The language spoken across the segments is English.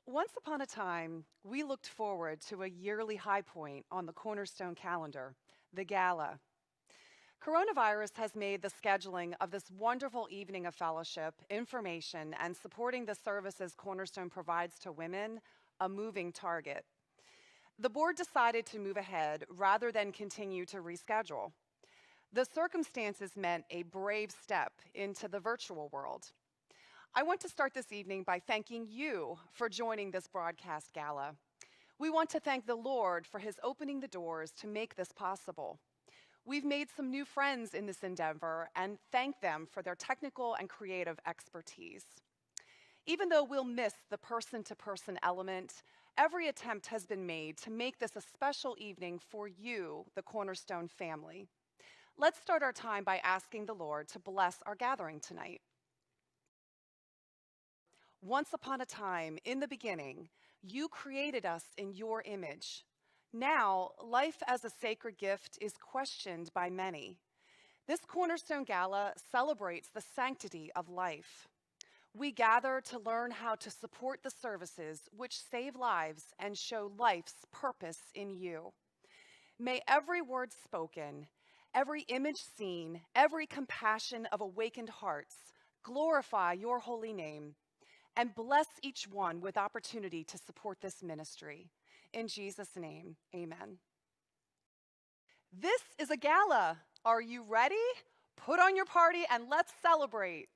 Once upon a time, we looked forward to a yearly high point on the Cornerstone calendar, the Gala. Coronavirus has made the scheduling of this wonderful evening of fellowship, information, and supporting the services Cornerstone provides to women a moving target. The board decided to move ahead rather than continue to reschedule. The circumstances meant a brave step into the virtual world. I want to start this evening by thanking you for joining this broadcast gala. We want to thank the Lord for his opening the doors to make this possible. We've made some new friends in this endeavor and thank them for their technical and creative expertise. Even though we'll miss the person-to-person element, every attempt has been made to make this a special evening for you, the Cornerstone family. Let's start our time by asking the Lord to bless our gathering tonight. Once upon a time, in the beginning, you created us in your image. Now, life as a sacred gift is questioned by many. This Cornerstone Gala celebrates the sanctity of life. We gather to learn how to support the services which save lives and show life's purpose in you. May every word spoken, every image seen, every compassion of awakened hearts glorify your holy name and bless each one with opportunity to support this ministry. In Jesus' name, amen. This is a gala. Are you ready? Put on your party and let's celebrate.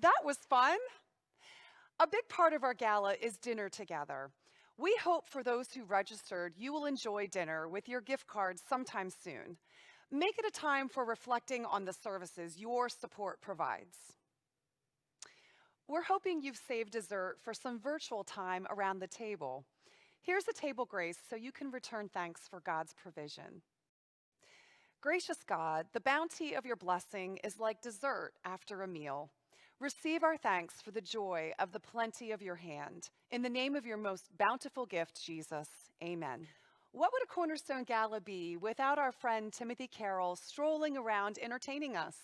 That was fun. A big part of our gala is dinner together. We hope for those who registered, you will enjoy dinner with your gift cards sometime soon. Make it a time for reflecting on the services your support provides. We're hoping you've saved dessert for some virtual time around the table. Here's a table grace so you can return thanks for God's provision. Gracious God, the bounty of your blessing is like dessert after a meal. Receive our thanks for the joy of the plenty of your hand. In the name of your most bountiful gift, Jesus, amen. What would a Cornerstone Gala be without our friend Timothy Carroll strolling around entertaining us?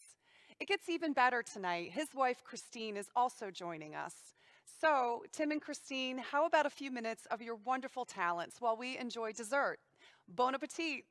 It gets even better tonight. His wife, Christine, is also joining us. So, Tim and Christine, how about a few minutes of your wonderful talents while we enjoy dessert? Bon appetit.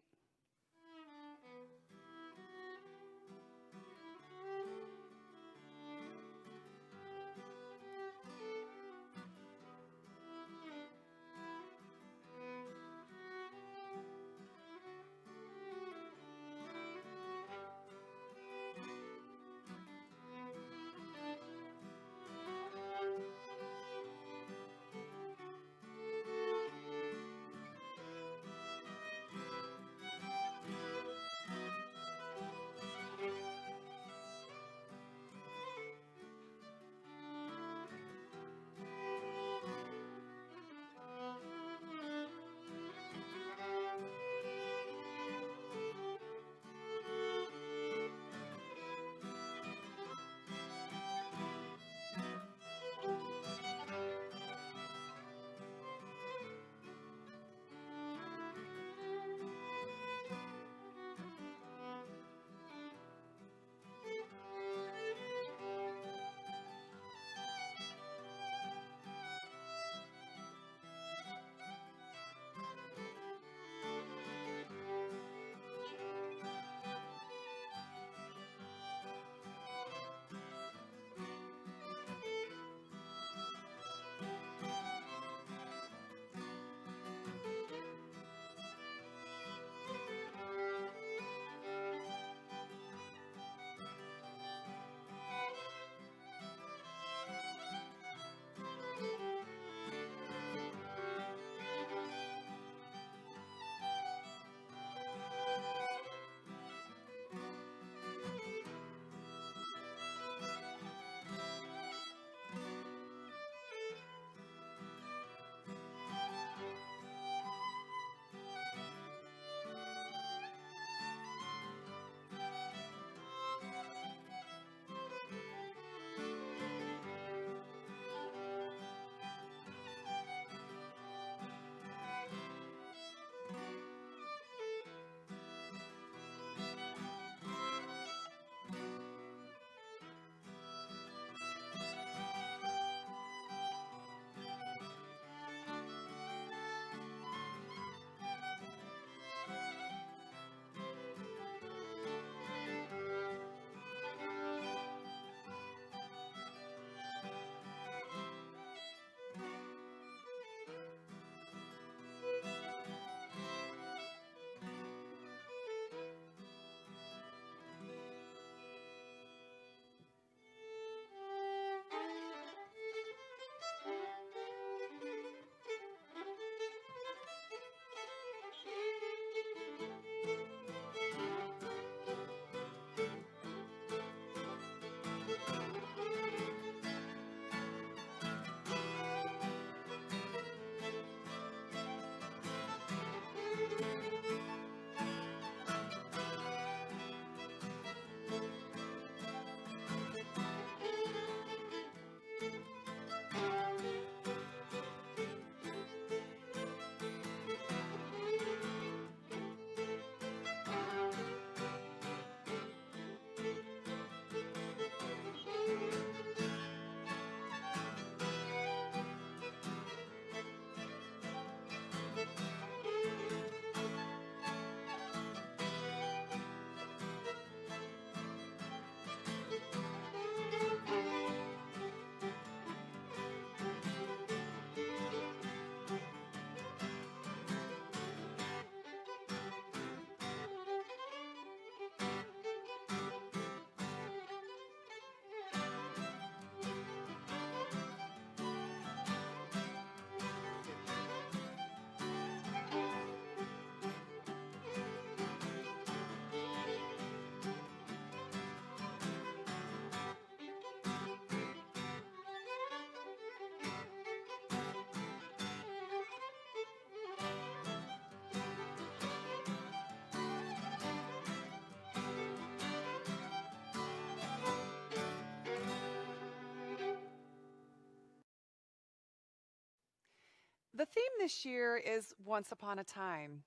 The theme this year is Once Upon a Time.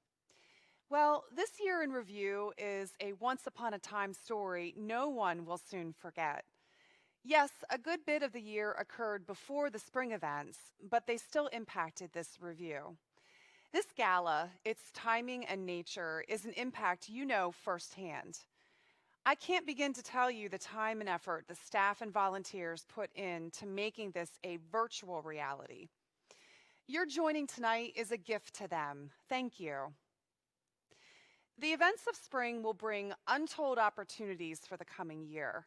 Well, this year in review is a once upon a time story no one will soon forget. Yes, a good bit of the year occurred before the spring events, but they still impacted this review. This gala, its timing and nature, is an impact you know firsthand. I can't begin to tell you the time and effort the staff and volunteers put in to making this a virtual reality. Your joining tonight is a gift to them. Thank you. The events of spring will bring untold opportunities for the coming year.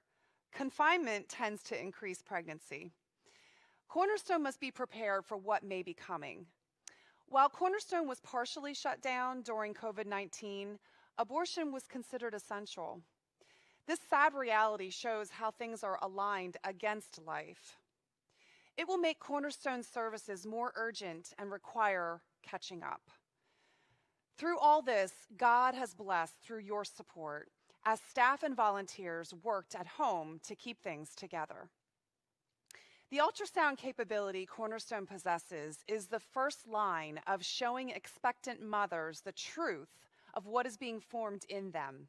Confinement tends to increase pregnancy. Cornerstone must be prepared for what may be coming. While Cornerstone was partially shut down during COVID-19, abortion was considered essential. This sad reality shows how things are aligned against life. It will make Cornerstone services more urgent and require catching up. Through all this, God has blessed through your support as staff and volunteers worked at home to keep things together. The ultrasound capability Cornerstone possesses is the first line of showing expectant mothers the truth of what is being formed in them.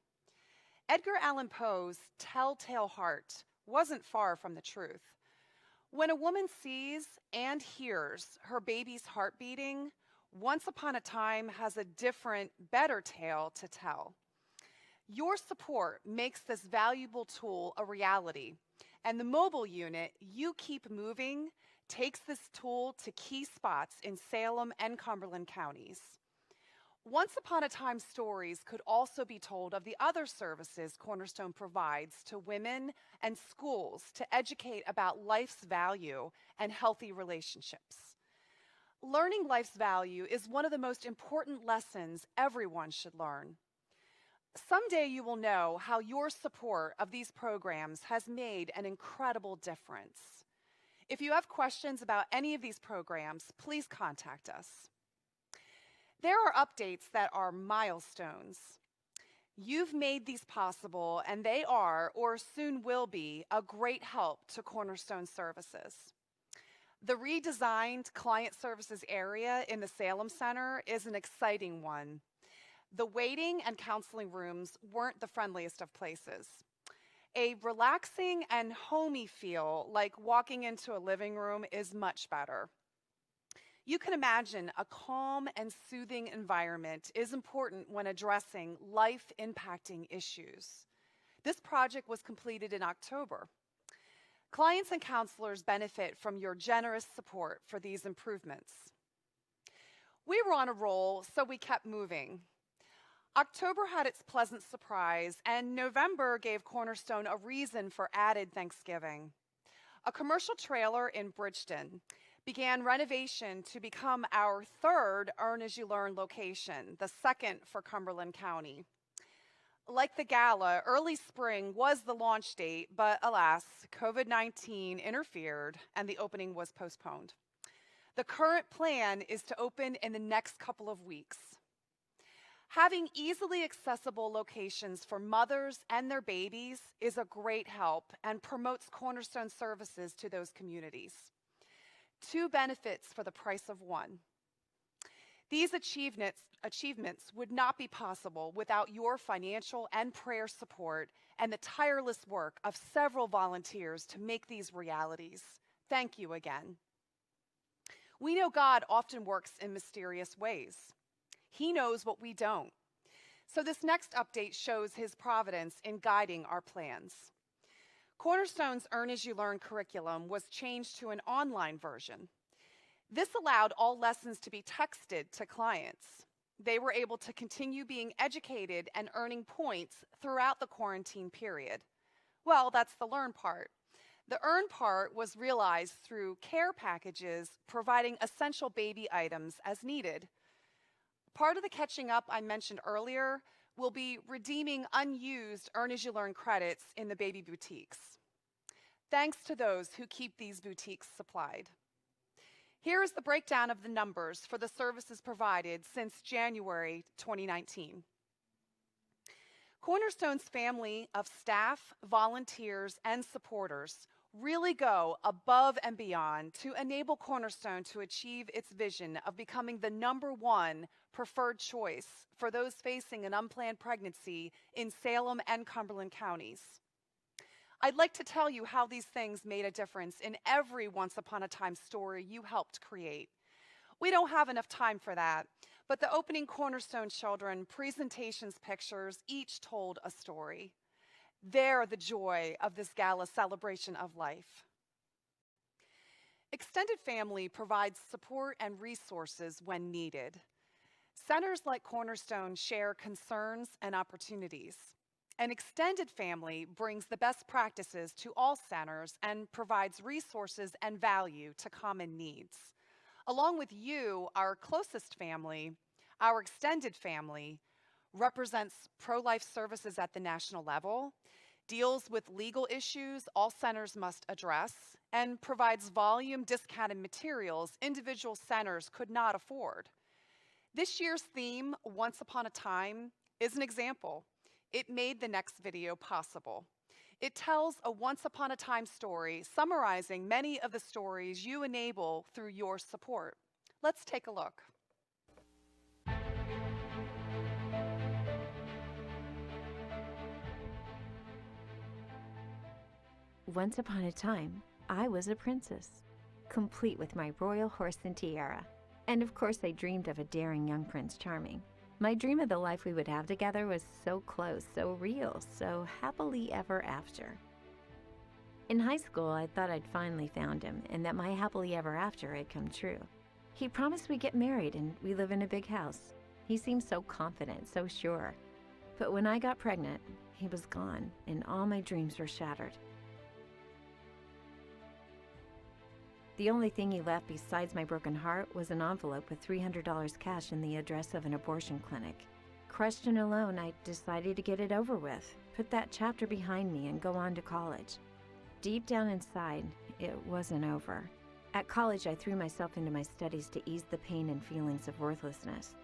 Edgar Allan Poe's Telltale Heart wasn't far from the truth. When a woman sees and hears her baby's heart beating, Once Upon a Time has a different, better tale to tell. Your support makes this valuable tool a reality, and the mobile unit, You Keep Moving, takes this tool to key spots in Salem and Cumberland counties. Once Upon a Time stories could also be told of the other services Cornerstone provides to women and schools to educate about life's value and healthy relationships. Learning life's value is one of the most important lessons everyone should learn. Someday you will know how your support of these programs has made an incredible difference. If you have questions about any of these programs, please contact us. There are updates that are milestones. You've made these possible, and they are, or soon will be, a great help to Cornerstone services. The redesigned client services area in the Salem Center is an exciting one. The waiting and counseling rooms weren't the friendliest of places. A relaxing and homey feel, like walking into a living room, is much better. You can imagine a calm and soothing environment is important when addressing life-impacting issues. This project was completed in October. Clients and counselors benefit from your generous support for these improvements. We were on a roll, so we kept moving. October had its pleasant surprise, and November gave Cornerstone a reason for added Thanksgiving. A commercial trailer in Bridgeton began renovation to become our third Earn As You Learn location, the second for Cumberland County. Like the Gala, early spring was the launch date, but alas, COVID-19 interfered and the opening was postponed. The current plan is to open in the next couple of weeks. Having easily accessible locations for mothers and their babies is a great help and promotes Cornerstone services to those communities. 2 benefits for the price of 1. These achievements would not be possible without your financial and prayer support and the tireless work of several volunteers to make these realities. Thank you again. We know God often works in mysterious ways. He knows what we don't. So this next update shows His providence in guiding our plans. Cornerstone's Earn As You Learn curriculum was changed to an online version. This allowed all lessons to be texted to clients. They were able to continue being educated and earning points throughout the quarantine period. Well, that's the learn part. The earn part was realized through care packages providing essential baby items as needed. Part of the catching up I mentioned earlier will be redeeming unused Earn As You Learn credits in the baby boutiques. Thanks to those who keep these boutiques supplied. Here is the breakdown of the numbers for the services provided since January 2019. Cornerstone's family of staff, volunteers, and supporters really go above and beyond to enable Cornerstone to achieve its vision of becoming the #1 preferred choice for those facing an unplanned pregnancy in Salem and Cumberland counties. I'd like to tell you how these things made a difference in every once upon a time story you helped create. We don't have enough time for that, but the opening Cornerstone Children presentations pictures each told a story. They're the joy of this gala celebration of life. Extended family provides support and resources when needed. Centers like Cornerstone share concerns and opportunities. An extended family brings the best practices to all centers and provides resources and value to common needs. Along with you, our closest family, our extended family represents pro-life services at the national level, deals with legal issues all centers must address, and provides volume discounted materials individual centers could not afford. This year's theme, Once Upon a Time, is an example. It made the next video possible. It tells a once upon a time story, summarizing many of the stories you enable through your support. Let's take a look. Once upon a time, I was a princess, complete with my royal horse and tiara. And of course, I dreamed of a daring young Prince Charming. My dream of the life we would have together was so close, so real, so happily ever after. In high school, I thought I'd finally found him and that my happily ever after had come true. He promised we'd get married and we live in a big house. He seemed so confident, so sure. But when I got pregnant, he was gone and all my dreams were shattered. The only thing he left besides my broken heart was an envelope with $300 cash and the address of an abortion clinic. Crushed and alone, I decided to get it over with, put that chapter behind me and go on to college. Deep down inside, it wasn't over. At college, I threw myself into my studies to ease the pain and feelings of worthlessness.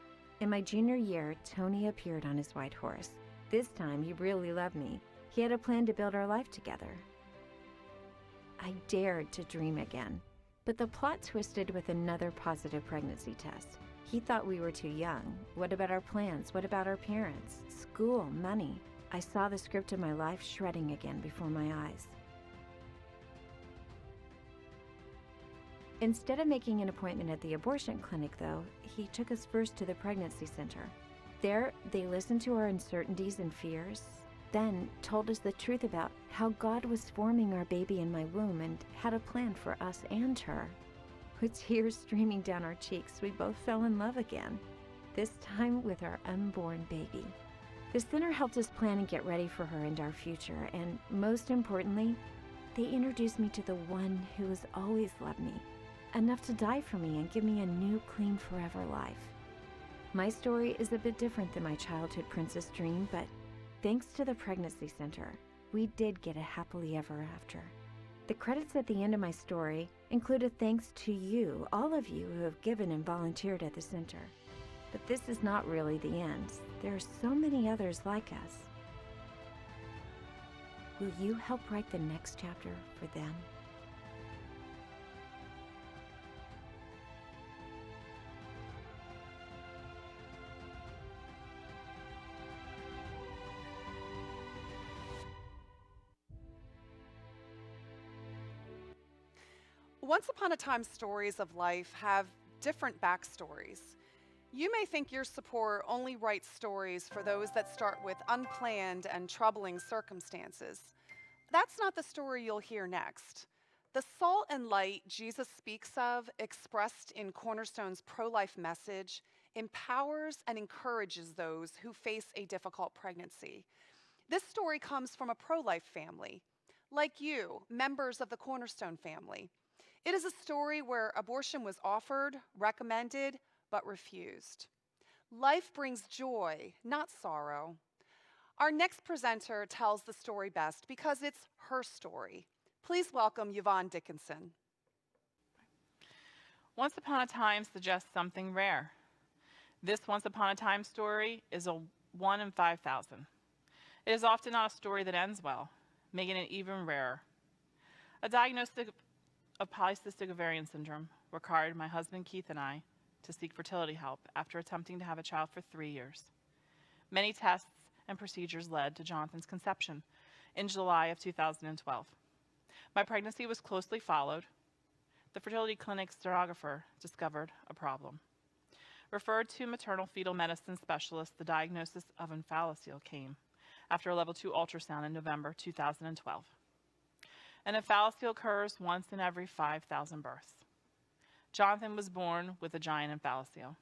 In my junior year, Tony appeared on his white horse. This time, he really loved me. He had a plan to build our life together. I dared to dream again. But the plot twisted with another positive pregnancy test. He thought we were too young. What about our plans? What about our parents? School, money. I saw the script of my life shredding again before my eyes. Instead of making an appointment at the abortion clinic, though, he took us first to the pregnancy center. There, they listened to our uncertainties and fears, then told us the truth about how God was forming our baby in my womb and had a plan for us and her. With tears streaming down our cheeks, we both fell in love again, this time with our unborn baby. The center helped us plan and get ready for her and our future, and most importantly, they introduced me to the one who has always loved me, enough to die for me and give me a new, clean, forever life. My story is a bit different than my childhood princess dream, but thanks to the pregnancy center, we did get a happily ever after. The credits at the end of my story include a thanks to you, all of you who have given and volunteered at the center. But this is not really the end. There are so many others like us. Will you help write the next chapter for them? Once upon a time stories of life have different backstories. You may think your support only writes stories for those that start with unplanned and troubling circumstances. That's not the story you'll hear next. The salt and light Jesus speaks of, expressed in Cornerstone's pro-life message, empowers and encourages those who face a difficult pregnancy. This story comes from a pro-life family, like you, members of the Cornerstone family. It is a story where abortion was offered, recommended, but refused. Life brings joy, not sorrow. Our next presenter tells the story best because it's her story. Please welcome Yvonne Dickinson. Once upon a time suggests something rare. This once upon a time story is a 1 in 5,000. It is often not a story that ends well, making it even rarer. A diagnosis of polycystic ovarian syndrome required my husband Keith and I to seek fertility help after attempting to have a child for 3 years. Many tests and procedures led to Jonathan's conception in July of 2012. My pregnancy was closely followed. The fertility clinic's stenographer discovered a problem. Referred to maternal fetal medicine specialist, the diagnosis of omphalocele came after a level 2 ultrasound in November 2012. An omphalocele occurs once in every 5,000 births. Jonathan was born with a giant omphalocele.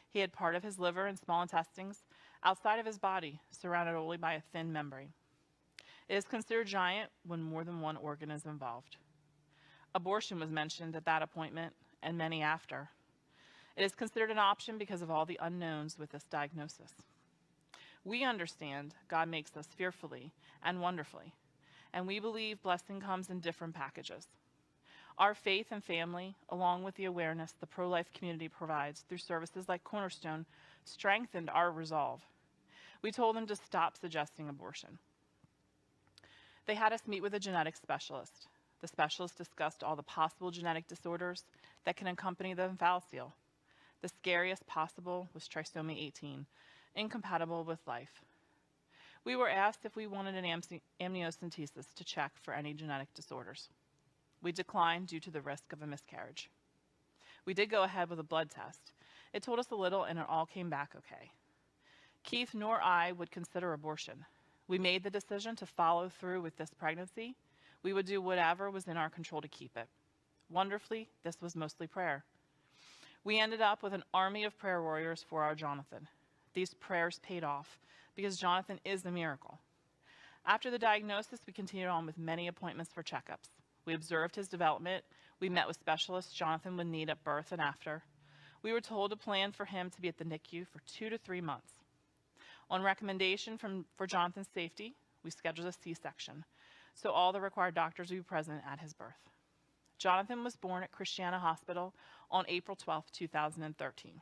He had part of his liver and small intestines outside of his body, surrounded only by a thin membrane. It is considered giant when more than one organ is involved. Abortion was mentioned at that appointment and many after. It is considered an option because of all the unknowns with this diagnosis. We understand God makes us fearfully and wonderfully, and we believe blessing comes in different packages. Our faith and family, along with the awareness the pro-life community provides through services like Cornerstone, strengthened our resolve. We told them to stop suggesting abortion. They had us meet with a genetic specialist. The specialist discussed all the possible genetic disorders that can accompany the omphalocele. The scariest possible was trisomy 18, incompatible with life. We were asked if we wanted an amniocentesis to check for any genetic disorders. We declined due to the risk of a miscarriage. We did go ahead with a blood test. It told us a little and it all came back okay. Keith nor I would consider abortion. We made the decision to follow through with this pregnancy. We would do whatever was in our control to keep it. Wonderfully, this was mostly prayer. We ended up with an army of prayer warriors for our Jonathan. These prayers paid off because Jonathan is a miracle. After the diagnosis, we continued on with many appointments for checkups. We observed his development. We met with specialists Jonathan would need at birth and after. We were told to plan for him to be at the NICU for 2 to 3 months. On recommendation for Jonathan's safety, we scheduled a C-section, so all the required doctors would be present at his birth. Jonathan was born at Christiana Hospital on April 12, 2013.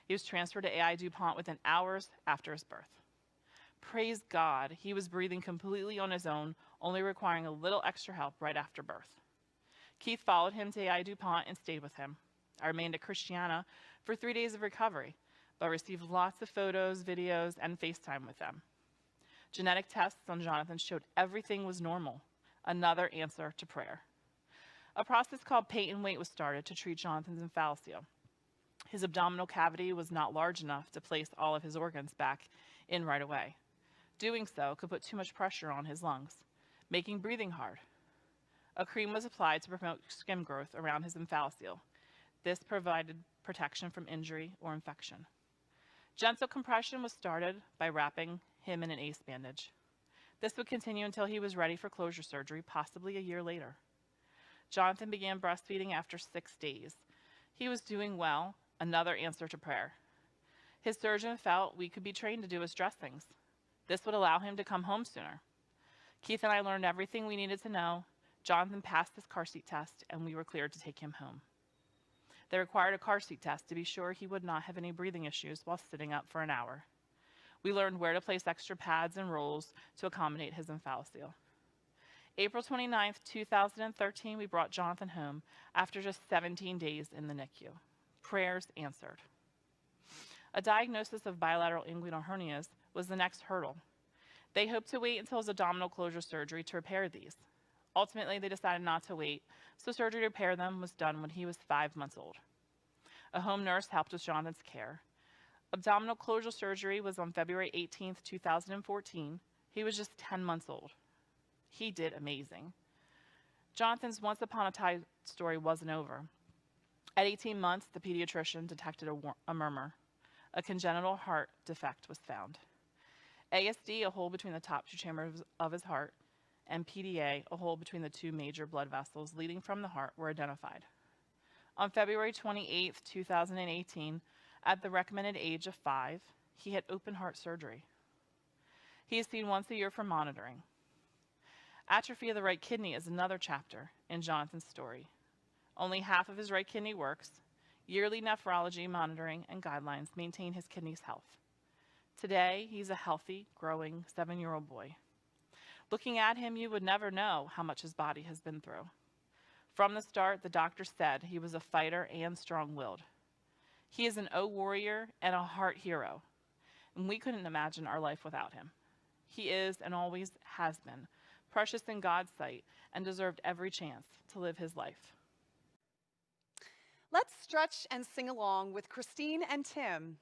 He was transferred to AI DuPont within hours after his birth. Praise God, he was breathing completely on his own, only requiring a little extra help right after birth. Keith followed him to AI DuPont and stayed with him. I remained at Christiana for 3 days of recovery, but received lots of photos, videos, and FaceTime with them. Genetic tests on Jonathan showed everything was normal, another answer to prayer. A process called pay and wait was started to treat Jonathan's omphalocele. His abdominal cavity was not large enough to place all of his organs back in right away. Doing so could put too much pressure on his lungs, making breathing hard. A cream was applied to promote skin growth around his omphalocele. This provided protection from injury or infection. Gentle compression was started by wrapping him in an ACE bandage. This would continue until he was ready for closure surgery, possibly a year later. Jonathan began breastfeeding after 6 days. He was doing well, another answer to prayer. His surgeon felt we could be trained to do his dressings. This would allow him to come home sooner. Keith and I learned everything we needed to know. Jonathan passed his car seat test, and we were cleared to take him home. They required a car seat test to be sure he would not have any breathing issues while sitting up for an hour. We learned where to place extra pads and rolls to accommodate his omphalocele. April 29, 2013, we brought Jonathan home after just 17 days in the NICU. Prayers answered. A diagnosis of bilateral inguinal hernias was the next hurdle. They hoped to wait until his abdominal closure surgery to repair these. Ultimately, they decided not to wait, so surgery to repair them was done when he was 5 months old. A home nurse helped with Jonathan's care. Abdominal closure surgery was on February 18, 2014. He was just 10 months old. He did amazing. Jonathan's once upon a time story wasn't over. At 18 months, the pediatrician detected a murmur. A congenital heart defect was found. ASD, a hole between the top 2 chambers of his heart, and PDA, a hole between the 2 major blood vessels leading from the heart, were identified. On February 28, 2018, at the recommended age of 5, he had open heart surgery. He is seen once a year for monitoring. Atrophy of the right kidney is another chapter in Jonathan's story. Only half of his right kidney works. Yearly nephrology monitoring and guidelines maintain his kidney's health. Today, he's a healthy, growing 7-year-old boy. Looking at him, you would never know how much his body has been through. From the start, the doctor said he was a fighter and strong-willed. He is an O warrior and a heart hero, and we couldn't imagine our life without him. He is, and always has been, precious in God's sight and deserved every chance to live his life. Let's stretch and sing along with Christine and Tim.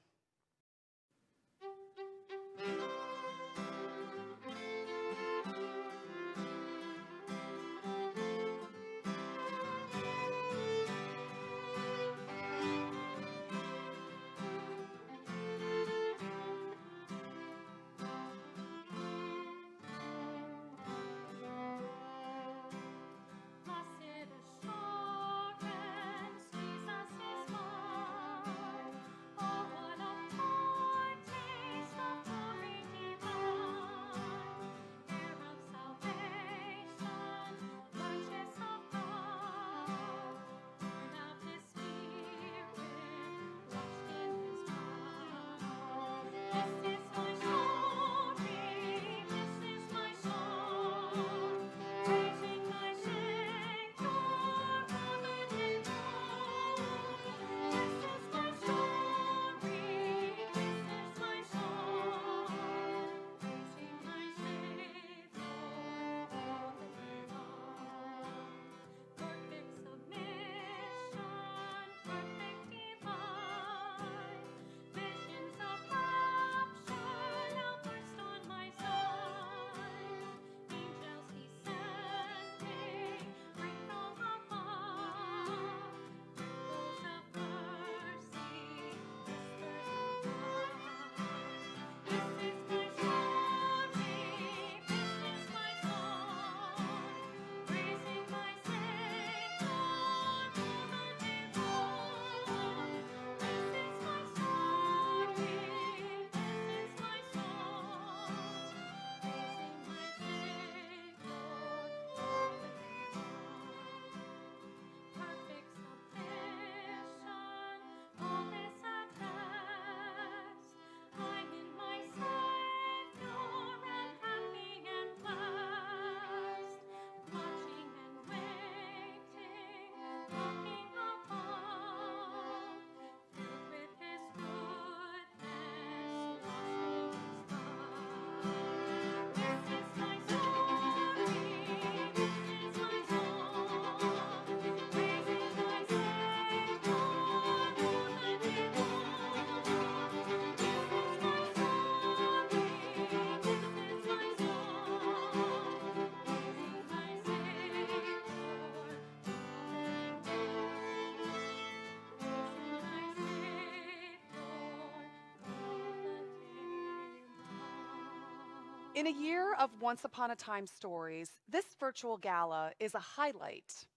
In a year of Once Upon a Time stories, this virtual gala is a highlight.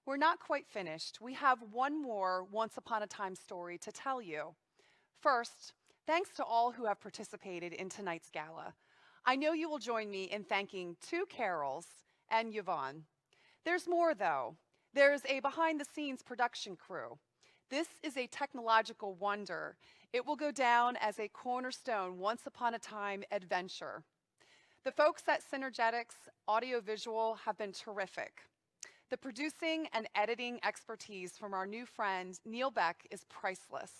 We're not quite finished. We have one more Once Upon a Time story to tell you. First, thanks to all who have participated in tonight's gala. I know you will join me in thanking two Carols and Yvonne. There's more, though. There's a behind-the-scenes production crew. This is a technological wonder. It will go down as a cornerstone Once Upon a Time adventure. The folks at Synergetics Audiovisual have been terrific. The producing and editing expertise from our new friend Neil Beck is priceless.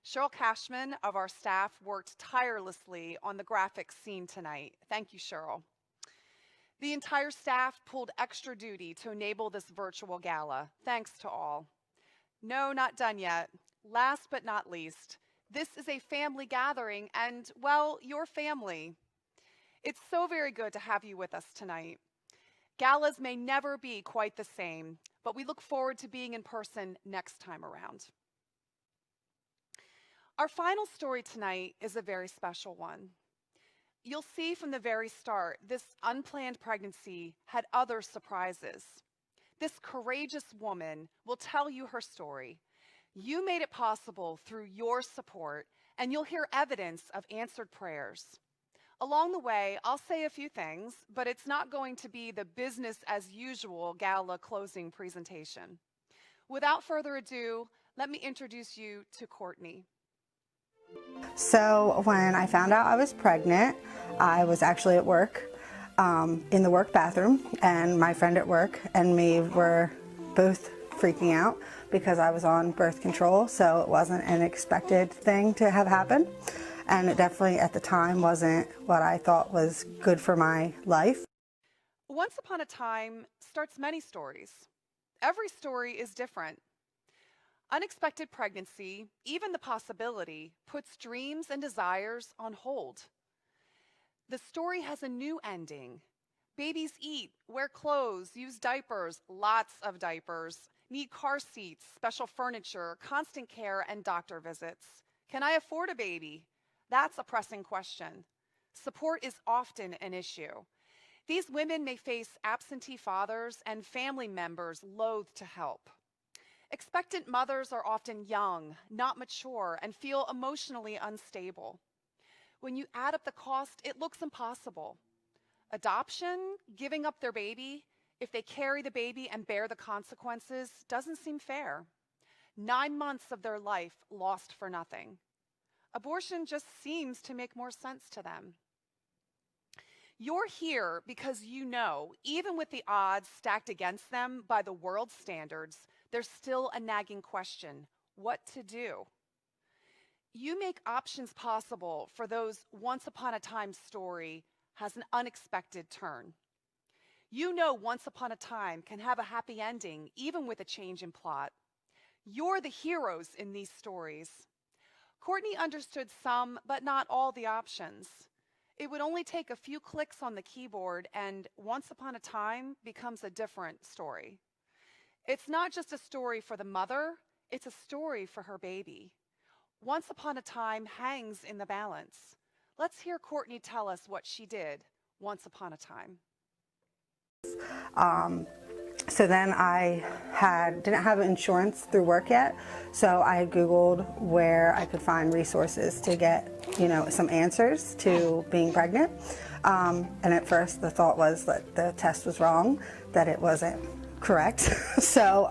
Cheryl Cashman of our staff worked tirelessly on the graphics seen tonight. Thank you, Cheryl. The entire staff pulled extra duty to enable this virtual gala. Thanks to all. No, not done yet. Last but not least, this is a family gathering and, well, your family. It's so very good to have you with us tonight. Galas may never be quite the same, but we look forward to being in person next time around. Our final story tonight is a very special one. You'll see from the very start, this unplanned pregnancy had other surprises. This courageous woman will tell you her story. You made it possible through your support, and you'll hear evidence of answered prayers. Along the way, I'll say a few things, but it's not going to be the business as usual gala closing presentation. Without further ado, let me introduce you to Courtney. So when I found out I was pregnant, I was actually at work. in the work bathroom, and my friend at work and me were both freaking out because I was on birth control, so it wasn't an expected thing to have happen. And it definitely at the time wasn't what I thought was good for my life. Once Upon a Time starts many stories. Every story is different. Unexpected pregnancy, even the possibility, puts dreams and desires on hold. The story has a new ending. Babies eat, wear clothes, use diapers, lots of diapers, need car seats, special furniture, constant care, and doctor visits. Can I afford a baby? That's a pressing question. Support is often an issue. These women may face absentee fathers and family members loath to help. Expectant mothers are often young, not mature, and feel emotionally unstable. When you add up the cost, it looks impossible. Adoption, giving up their baby, if they carry the baby and bear the consequences, doesn't seem fair. 9 months of their life lost for nothing. Abortion just seems to make more sense to them. You're here because you know, even with the odds stacked against them by the world's standards, there's still a nagging question: what to do? You make options possible for those once upon a time story has an unexpected turn. You know Once Upon a Time can have a happy ending, even with a change in plot. You're the heroes in these stories. Courtney understood some, but not all the options. It would only take a few clicks on the keyboard, and Once Upon a Time becomes a different story. It's not just a story for the mother, it's a story for her baby. Once Upon a Time hangs in the balance. Let's hear Courtney tell us what she did once upon a time. So then I didn't have insurance through work yet, so I Googled where I could find resources to get, some answers to being pregnant. And at first the thought was that the test was wrong, that it wasn't correct. So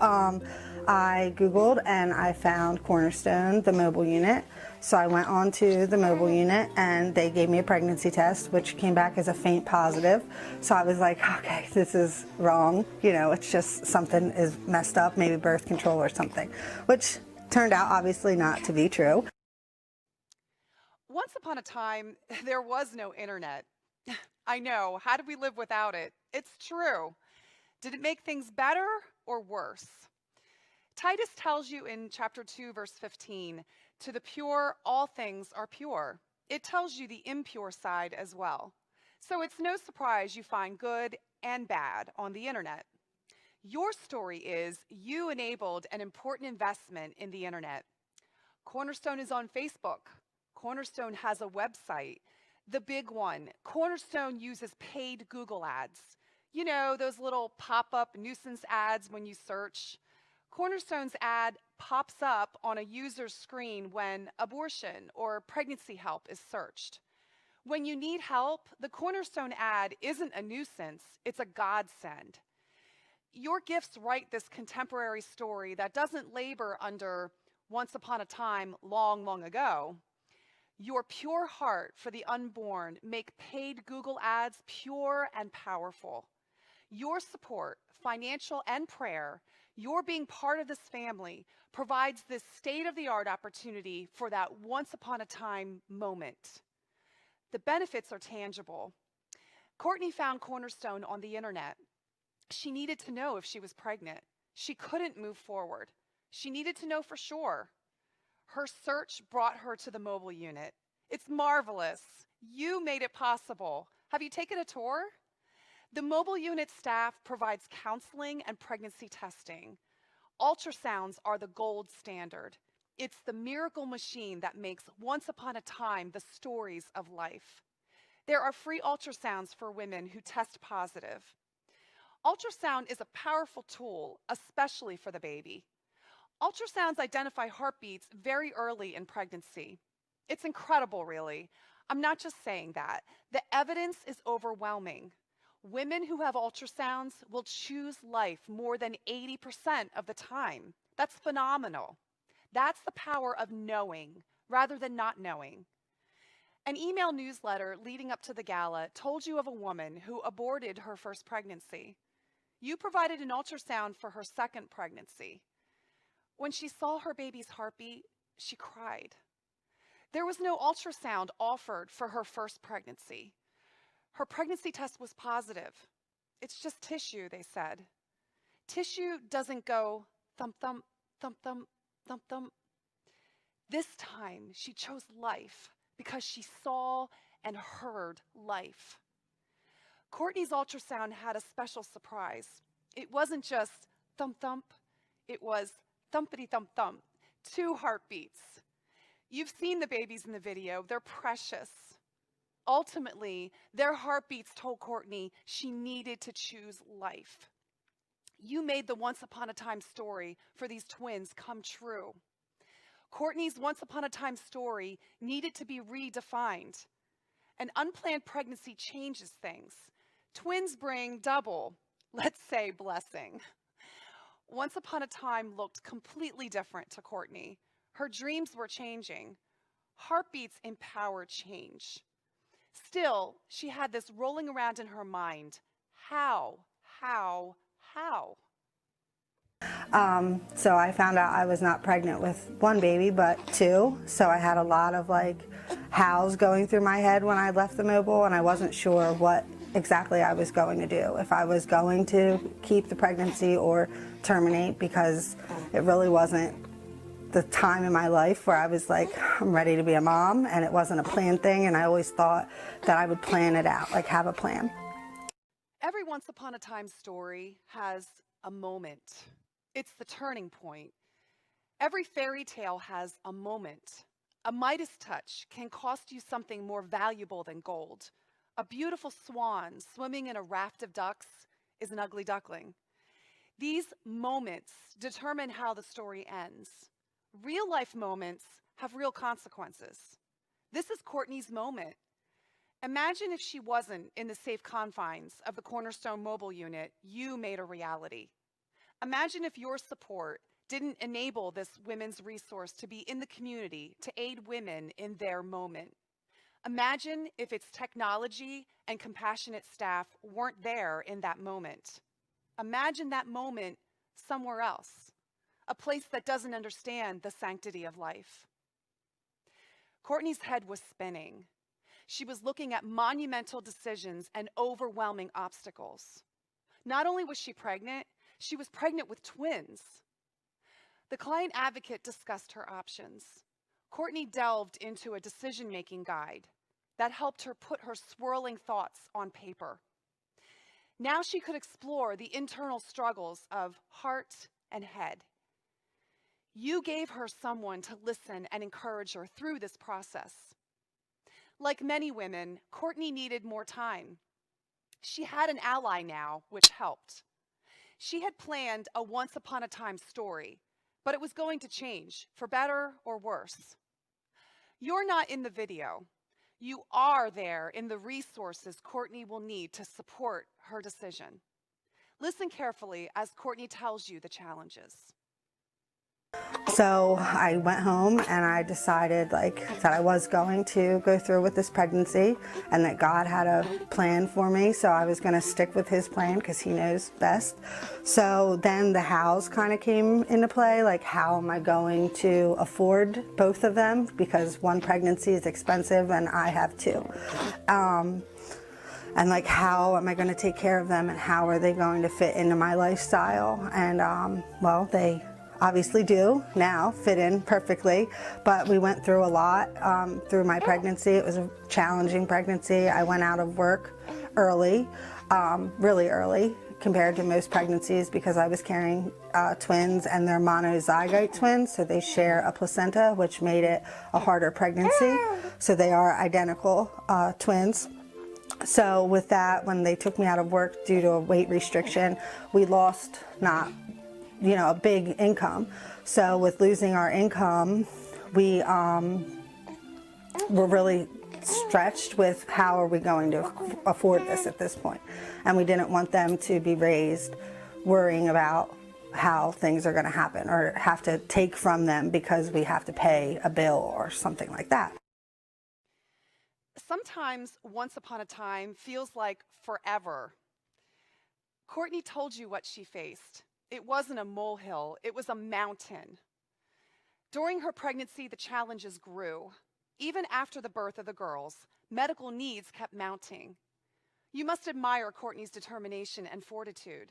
I Googled and I found Cornerstone, the mobile unit. So I went on to the mobile unit and they gave me a pregnancy test, which came back as a faint positive. So I was like, okay, this is wrong. It's just something is messed up, maybe birth control or something, which turned out obviously not to be true. Once upon a time, there was no internet. I know, how did we live without it? It's true. Did it make things better or worse? Titus tells you in chapter 2, verse 15, to the pure, all things are pure. It tells you the impure side as well. So it's no surprise you find good and bad on the internet. Your story is you enabled an important investment in the internet. Cornerstone is on Facebook. Cornerstone has a website. The big one, Cornerstone uses paid Google ads. Those little pop-up nuisance ads when you search. Cornerstone's ad pops up on a user's screen when abortion or pregnancy help is searched. When you need help, the Cornerstone ad isn't a nuisance, it's a godsend. Your gifts write this contemporary story that doesn't labor under once upon a time, long, long ago. Your pure heart for the unborn make paid Google ads pure and powerful. Your support, financial and prayer, your being part of this family provides this state-of-the-art opportunity for that once upon a time moment. The benefits are tangible. Courtney found Cornerstone on the internet. She needed to know if she was pregnant. She couldn't move forward. She needed to know for sure. Her search brought her to the mobile unit. It's marvelous. You made it possible. Have you taken a tour? The mobile unit staff provides counseling and pregnancy testing. Ultrasounds are the gold standard. It's the miracle machine that makes Once Upon a Time the stories of life. There are free ultrasounds for women who test positive. Ultrasound is a powerful tool, especially for the baby. Ultrasounds identify heartbeats very early in pregnancy. It's incredible, really. I'm not just saying that. The evidence is overwhelming. Women who have ultrasounds will choose life more than 80% of the time. That's phenomenal. That's the power of knowing rather than not knowing. An email newsletter leading up to the gala told you of a woman who aborted her first pregnancy. You provided an ultrasound for her second pregnancy. When she saw her baby's heartbeat, she cried. There was no ultrasound offered for her first pregnancy. Her pregnancy test was positive. It's just tissue, they said. Tissue doesn't go thump, thump, thump, thump, thump, thump. This time, she chose life because she saw and heard life. Courtney's ultrasound had a special surprise. It wasn't just thump, thump. It was thumpity, thump, thump. 2 heartbeats. You've seen the babies in the video. They're precious. Ultimately, their heartbeats told Courtney she needed to choose life. You made the once upon a time story for these twins come true. Courtney's once upon a time story needed to be redefined. An unplanned pregnancy changes things. Twins bring double, let's say, blessing. Once upon a time looked completely different to Courtney. Her dreams were changing. Heartbeats empower change. Still, she had this rolling around in her mind. How? So I found out I was not pregnant with 1 baby, but 2. So I had a lot of hows going through my head when I left the mobile, and I wasn't sure what exactly I was going to do. If I was going to keep the pregnancy or terminate, because it really wasn't the time in my life where I was like, I'm ready to be a mom, and it wasn't a planned thing, and I always thought that I would plan it out, have a plan. Every once upon a time story has a moment. It's the turning point. Every fairy tale has a moment. A Midas touch can cost you something more valuable than gold. A beautiful swan swimming in a raft of ducks is an ugly duckling. These moments determine how the story ends. Real life moments have real consequences. This is Courtney's moment. Imagine if she wasn't in the safe confines of the Cornerstone mobile unit you made a reality. Imagine if your support didn't enable this women's resource to be in the community to aid women in their moment. Imagine if its technology and compassionate staff weren't there in that moment. Imagine that moment somewhere else, a place that doesn't understand the sanctity of life. Courtney's head was spinning. She was looking at monumental decisions and overwhelming obstacles. Not only was she was pregnant with twins. The client advocate discussed her options. Courtney delved into a decision-making guide that helped her put her swirling thoughts on paper. Now she could explore the internal struggles of heart and head. You gave her someone to listen and encourage her through this process. Like many women, Courtney needed more time. She had an ally now, which helped. She had planned a once upon a time story, but it was going to change, for better or worse. You're not in the video. You are there in the resources Courtney will need to support her decision. Listen carefully as Courtney tells you the challenges. So I went home and I decided that I was going to go through with this pregnancy and that God had a plan for me, so I was going to stick with his plan because he knows best. So then the hows kind of came into play, how am I going to afford both of them, because 1 pregnancy is expensive and I have 2. And how am I going to take care of them and how are they going to fit into my lifestyle? And well, they obviously do now fit in perfectly, but we went through a lot through my pregnancy. It was a challenging pregnancy. I went out of work early, really early compared to most pregnancies, because I was carrying twins, and they're monozygote twins, so they share a placenta, which made it a harder pregnancy. So they are identical twins. So with that, when they took me out of work due to a weight restriction, we lost not a big income. So with losing our income, we were really stretched with how are we going to afford this at this point. And we didn't want them to be raised worrying about how things are going to happen or have to take from them because we have to pay a bill or something like that. Sometimes once upon a time feels like forever. Courtney told you what she faced. It wasn't a molehill, it was a mountain. During her pregnancy, the challenges grew. Even after the birth of the girls, medical needs kept mounting. You must admire Courtney's determination and fortitude.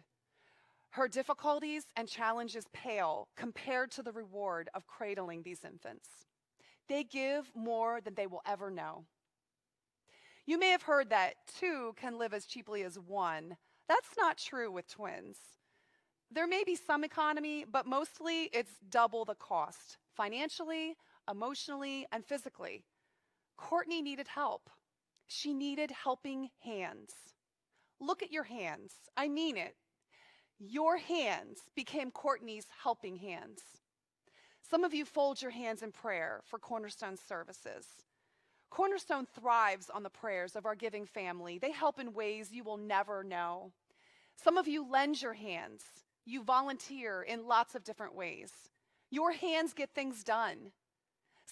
Her difficulties and challenges pale compared to the reward of cradling these infants. They give more than they will ever know. You may have heard that two can live as cheaply as one. That's not true with twins. There may be some economy, but mostly it's double the cost, financially, emotionally, and physically. Courtney needed help. She needed helping hands. Look at your hands. I mean it. Your hands became Courtney's helping hands. Some of you fold your hands in prayer for Cornerstone services. Cornerstone thrives on the prayers of our giving family. They help in ways you will never know. Some of you lend your hands. You volunteer in lots of different ways. Your hands get things done.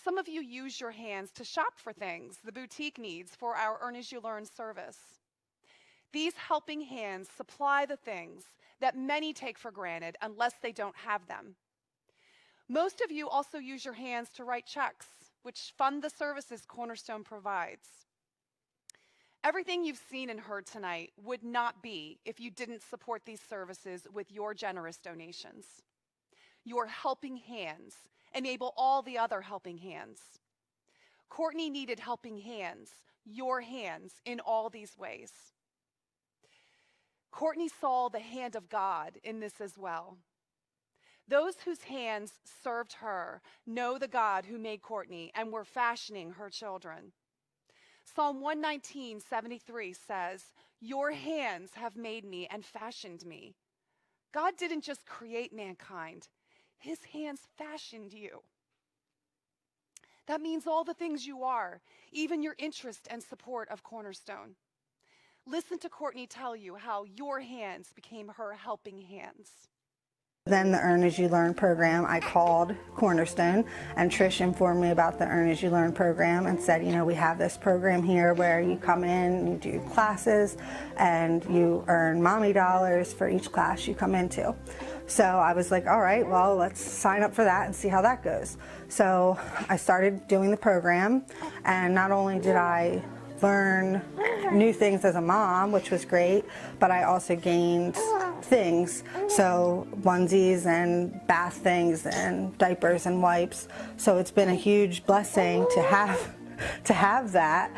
Some of you use your hands to shop for things the boutique needs for our Earn As You Learn service. These helping hands supply the things that many take for granted unless they don't have them. Most of you also use your hands to write checks, which fund the services Cornerstone provides. Everything you've seen and heard tonight would not be if you didn't support these services with your generous donations. Your helping hands enable all the other helping hands. Courtney needed helping hands, your hands, in all these ways. Courtney saw the hand of God in this as well. Those whose hands served her know the God who made Courtney and were fashioning her children. Psalm 119:73 says, "Your hands have made me and fashioned me." God didn't just create mankind, his hands fashioned you. That means all the things you are, even your interest and support of Cornerstone. Listen to Courtney tell you how your hands became her helping hands. Then the Earn As You Learn program, I called Cornerstone, and Trish informed me about the Earn As You Learn program and said, you know, we have this program here where you come in, you do classes, and you earn mommy dollars for each class you come into. So I was like, all right, well, let's sign up for that and see how that goes. So I started doing the program, and not only did I learn new things as a mom, which was great, but I also gained things, so onesies and bath things and diapers and wipes. So it's been a huge blessing to have that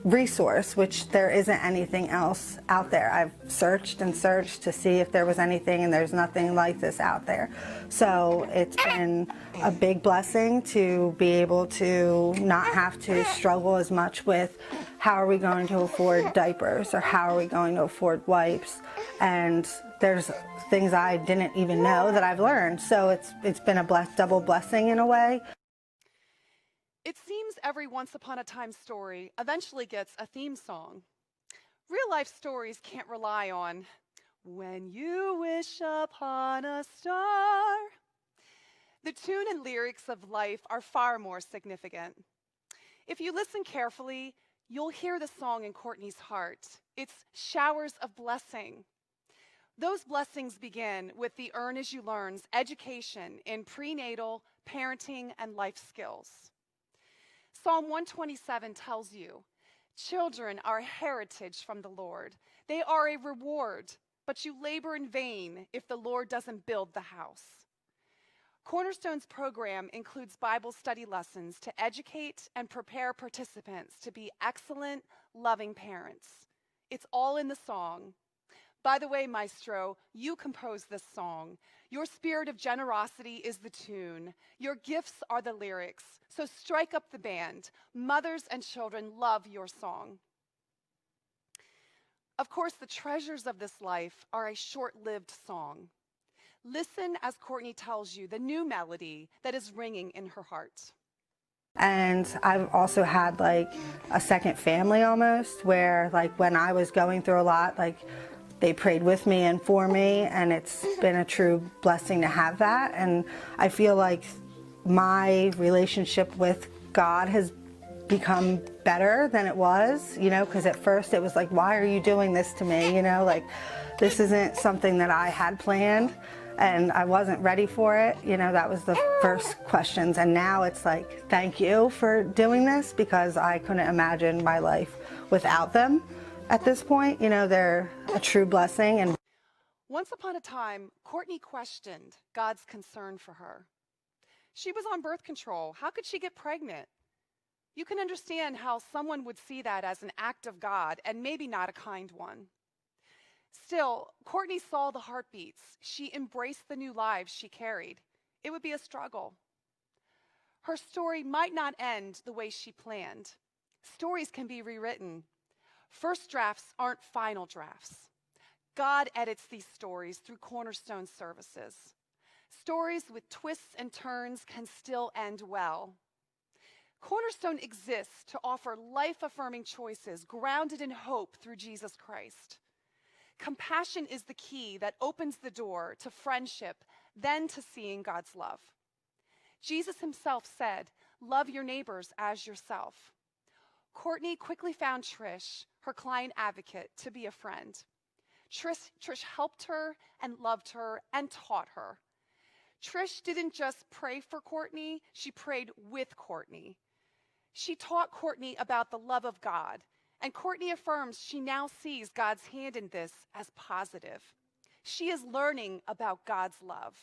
resource, which there isn't anything else out there. I've searched and searched to see if there was anything, and there's nothing like this out there. So it's been a big blessing to be able to not have to struggle as much with how are we going to afford diapers or how are we going to afford wipes. And there's things I didn't even know that I've learned. So it's been a double blessing in a way. It seems every once upon a time story eventually gets a theme song. Real life stories can't rely on "When you wish upon a star." The tune and lyrics of life are far more significant. If you listen carefully, you'll hear the song in Courtney's heart. It's showers of blessing. Those blessings begin with the Earn As You Learn's education in prenatal, parenting, and life skills. Psalm 127 tells you, "Children are a heritage from the Lord. They are a reward, but you labor in vain if the Lord doesn't build the house." Cornerstone's program includes Bible study lessons to educate and prepare participants to be excellent, loving parents. It's all in the song. By the way, Maestro, you composed this song. Your spirit of generosity is the tune. Your gifts are the lyrics. So strike up the band. Mothers and children love your song. Of course, the treasures of this life are a short-lived song. Listen as Courtney tells you the new melody that is ringing in her heart. And I've also had like a second family almost, where like when I was going through a lot, like they prayed with me and for me, and it's been a true blessing to have that. And I feel like my relationship with God has become better than it was, because at first it was like, why are you doing this to me? Like, this isn't something that I had planned and I wasn't ready for it. That was the first questions. And now it's like, thank you for doing this, because I couldn't imagine my life without them at this point. They're a true blessing. And Once upon a time, Courtney questioned God's concern for her. She was on birth control. How could she get pregnant? You can understand how someone would see that as an act of God and maybe not a kind one. Still, Courtney saw the heartbeats. She embraced the new lives she carried. It would be a struggle. Her story might not end the way she planned. Stories can be rewritten. First drafts aren't final drafts. God edits these stories through Cornerstone services. Stories with twists and turns can still end well. Cornerstone exists to offer life-affirming choices grounded in hope through Jesus Christ. Compassion is the key that opens the door to friendship, then to seeing God's love. Jesus himself said, "Love your neighbors as yourself." Courtney quickly found Trish, her client advocate, to be a friend. Trish helped her and loved her and taught her. Trish didn't just pray for Courtney, she prayed with Courtney. She taught Courtney about the love of God, and Courtney affirms she now sees God's hand in this as positive. She is learning about God's love.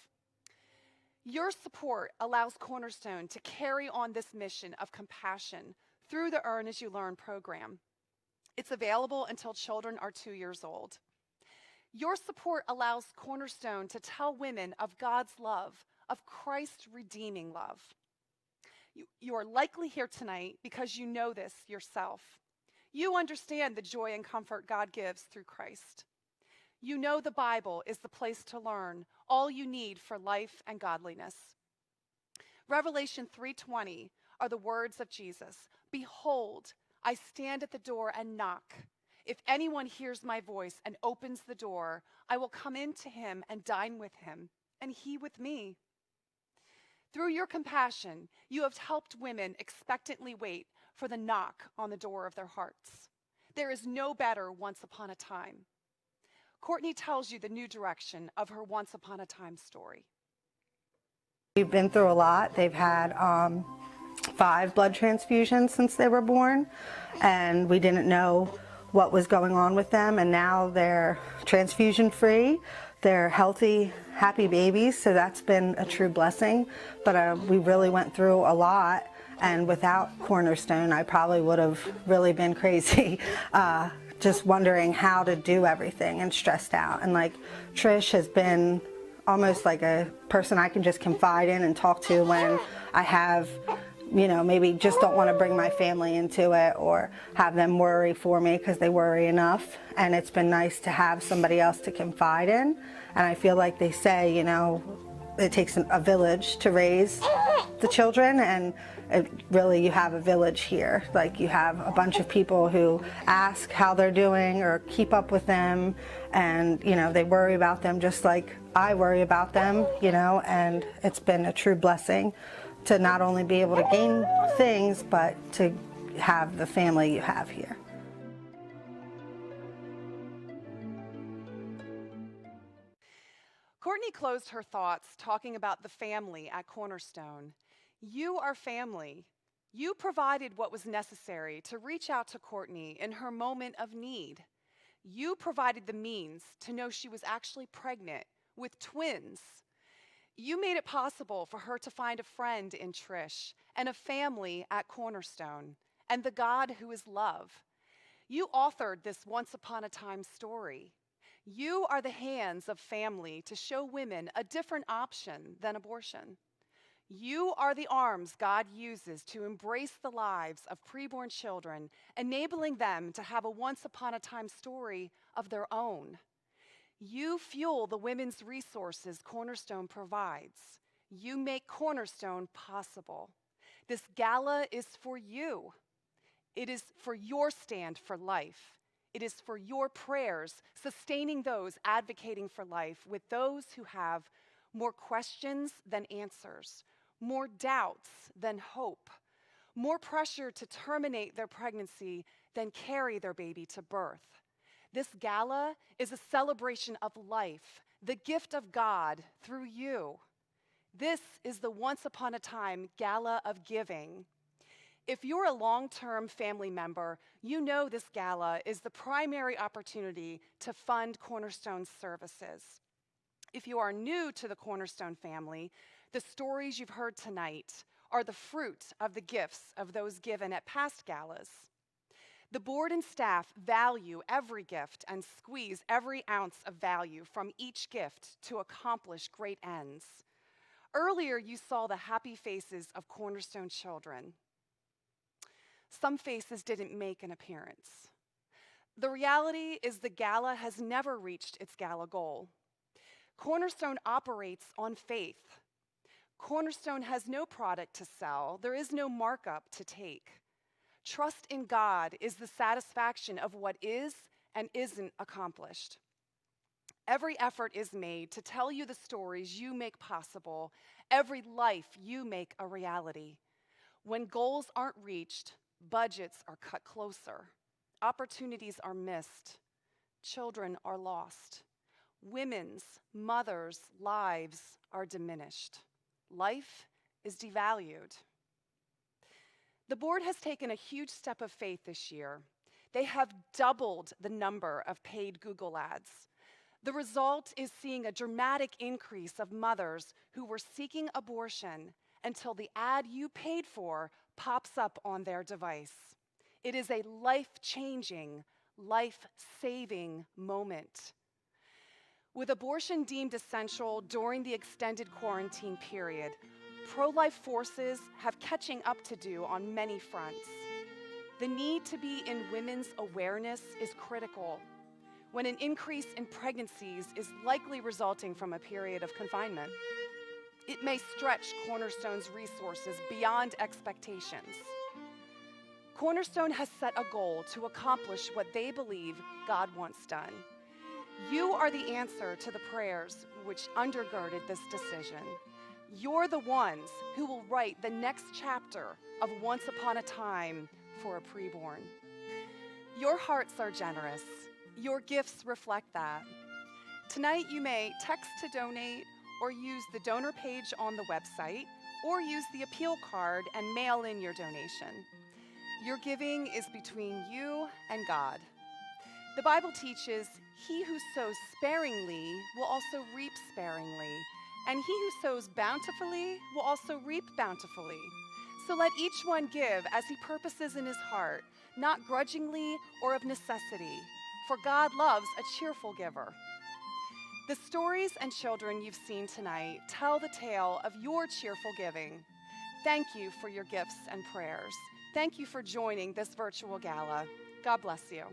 Your support allows Cornerstone to carry on this mission of compassion through the Earn as You Learn program. It's available until children are 2 years old. Your support allows Cornerstone to tell women of God's love, of Christ's redeeming love. You are likely here tonight because you know this yourself. You understand the joy and comfort God gives through Christ. You know the Bible is the place to learn all you need for life and godliness. Revelation 3:20 are the words of Jesus. "Behold, I stand at the door and knock. If anyone hears my voice and opens the door, I will come in to him and dine with him, and he with me." Through your compassion, you have helped women expectantly wait for the knock on the door of their hearts. There is no better once upon a time. Courtney tells you the new direction of her once upon a time story. We've been through a lot. They've had 5 blood transfusions since they were born, and we didn't know what was going on with them, and now they're transfusion free. They're healthy, happy babies, so that's been a true blessing. But we really went through a lot, and without Cornerstone, I probably would have really been crazy, just wondering how to do everything and stressed out. And like Trish has been almost like a person I can just confide in and talk to when I have, maybe just don't want to bring my family into it or have them worry for me because they worry enough. And it's been nice to have somebody else to confide in. And I feel like they say, it takes a village to raise the children, and really you have a village here. Like you have a bunch of people who ask how they're doing or keep up with them, and they worry about them just like I worry about them, and it's been a true blessing to not only be able to gain things, but to have the family you have here. Courtney closed her thoughts talking about the family at Cornerstone. You are family. You provided what was necessary to reach out to Courtney in her moment of need. You provided the means to know she was actually pregnant with twins. You made it possible for her to find a friend in Trish and a family at Cornerstone and the God who is love. You authored this once upon a time story. You are the hands of family to show women a different option than abortion. You are the arms God uses to embrace the lives of preborn children, enabling them to have a once upon a time story of their own. You fuel the women's resources Cornerstone provides. You make Cornerstone possible. This gala is for you. It is for your stand for life. It is for your prayers, sustaining those advocating for life with those who have more questions than answers, more doubts than hope, more pressure to terminate their pregnancy than carry their baby to birth. This gala is a celebration of life, the gift of God through you. This is the once upon a time gala of giving. If you're a long-term family member, you know this gala is the primary opportunity to fund Cornerstone services. If you are new to the Cornerstone family, the stories you've heard tonight are the fruit of the gifts of those given at past galas. The board and staff value every gift and squeeze every ounce of value from each gift to accomplish great ends. Earlier, you saw the happy faces of Cornerstone children. Some faces didn't make an appearance. The reality is the gala has never reached its gala goal. Cornerstone operates on faith. Cornerstone has no product to sell. There is no markup to take. Trust in God is the satisfaction of what is and isn't accomplished. Every effort is made to tell you the stories you make possible, every life you make a reality. When goals aren't reached, budgets are cut closer, opportunities are missed, children are lost, women's, mothers' lives are diminished. Life is devalued. The board has taken a huge step of faith this year. They have doubled the number of paid Google ads. The result is seeing a dramatic increase of mothers who were seeking abortion until the ad you paid for pops up on their device. It is a life-changing, life-saving moment. With abortion deemed essential during the extended quarantine period, pro-life forces have catching up to do on many fronts. The need to be in women's awareness is critical when an increase in pregnancies is likely resulting from a period of confinement. It may stretch Cornerstone's resources beyond expectations. Cornerstone has set a goal to accomplish what they believe God wants done. You are the answer to the prayers which undergirded this decision. You're the ones who will write the next chapter of Once Upon a Time for a Preborn. Your hearts are generous. Your gifts reflect that. Tonight you may text to donate or use the donor page on the website or use the appeal card and mail in your donation. Your giving is between you and God. The Bible teaches, he who sows sparingly will also reap sparingly, and he who sows bountifully will also reap bountifully. So let each one give as he purposes in his heart, not grudgingly or of necessity, for God loves a cheerful giver. The stories and children you've seen tonight tell the tale of your cheerful giving. Thank you for your gifts and prayers. Thank you for joining this virtual gala. God bless you.